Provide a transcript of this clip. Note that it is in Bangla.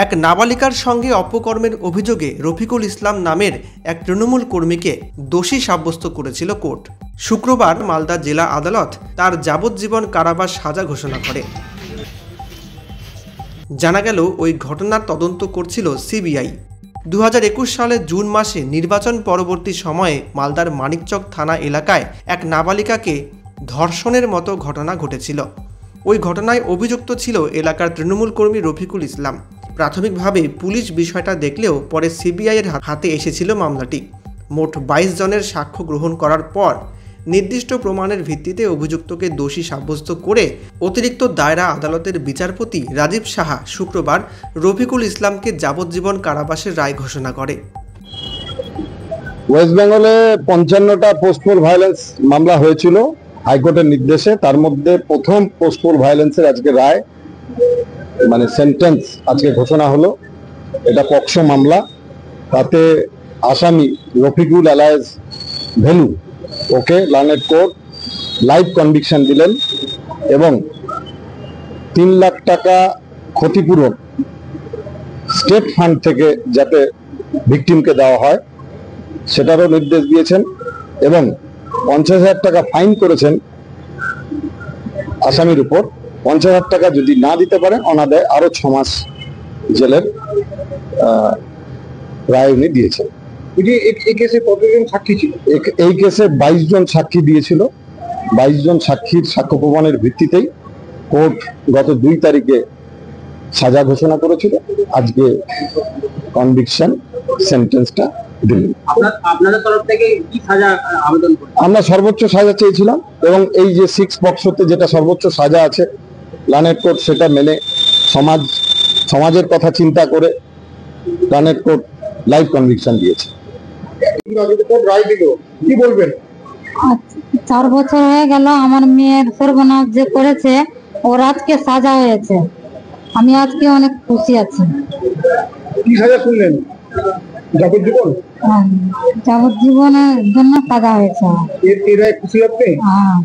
এক নাবালিকার সঙ্গে অপকর্মের অভিযোগে রফিকুল ইসলাম নামের এক তৃণমূল কর্মীকে দোষী সাব্যস্ত করেছিল কোর্ট। শুক্রবার মালদা জেলা আদালত তার যাবজ্জীবন কারাবাস সাজা ঘোষণা করে। জানা গেল, ওই ঘটনার তদন্ত করছিল সিবিআই। 2021 সালের জুন মাসে নির্বাচন পরবর্তী সময়ে মালদার মানিকচক থানা এলাকায় এক নাবালিকাকে ধর্ষণের মতো ঘটনা ঘটেছিল। ওই ঘটনায় অভিযুক্ত ছিল এলাকার তৃণমূল কর্মী রফিকুল ইসলাম। প্রাথমিকভাবে পুলিশ বিষয়টা দেখলেও পরে সিবিআইয়ের হাতে এসেছিল মামলাটি। মোট 22 জনের সাক্ষ্য গ্রহণ করার পর নির্দিষ্ট প্রমাণের ভিত্তিতে অভিযুক্তকে দোষী সাব্যস্ত করে অতিরিক্ত দায়রা আদালতের বিচারপতি রাজীব সাহা শুক্রবার রফিকুল ইসলামকে যাবজ্জীবন কারাবাসের রায় ঘোষণা করে। ওয়েস্ট বেঙ্গলে 55টা পোস্টপোল ভায়োলেন্স মামলা হয়েছিল হাইকোর্টের নির্দেশে। তার মধ্যে প্রথম পোস্টপোল ভায়োলেন্সের আজকে রায়, মানে সেন্টেন্স আজকে ঘোষণা হলো। এটা পক্সো মামলা। তাতে আসামি রফিকুল আলায়েজ ভেলু, ওকে লার্নেড কোর্ট লাইভ কনভিকশন দিলেন এবং 3 লাখ টাকা ক্ষতিপূরণ স্টেট ফান্ড থেকে যাতে ভিকটিমকে দেওয়া হয় সেটারও নির্দেশ দিয়েছেন এবং 50,000 টাকা ফাইন করেছেন আসামির উপর। 50,000 টাকা যদি না দিতে পারেন অনাদায়ে আরো 6 মাস জেলের রায় উনি দিয়েছেন। এই কেসে কতজন সাক্ষী ছিল? এই কেসে 22 জন সাক্ষী দিয়েছিল। 22 জন সাক্ষীর সাক্ষ্য প্রমাণের ভিত্তিতেই কোর্ট গত 2 তারিখে সাজা ঘোষণা করেছিল। আজকে কনভিকশন সেন্টেন্সটা দিলেন। আপনাদের তরফ থেকে কি সাজা আবেদন করলেন? আমরা সর্বোচ্চ সাজা চেয়েছিলাম এবং এই যে 6 পক্সোতে যেটা সর্বোচ্চ সাজা আছে লার্নেড কোর্ট সেটা মেনে সমাজের কথা চিন্তা করে লার্নেড কোর্ট লাইভ কনভিকশন দিয়েছে। রায় দিল, কি বলবেন? 4 বছর হয়ে গেল আমার মেয়ের সর্বনাশ যে করেছে, ওর আজকে সাজা হয়েছে। আমি আজকে অনেক খুশি আছি। কি সাজা শুনলেন? যাবজ্জীবন? যাবজ্জীবনের জন্য সাজা হয়েছে। এর খুশি আপনি? হ্যাঁ।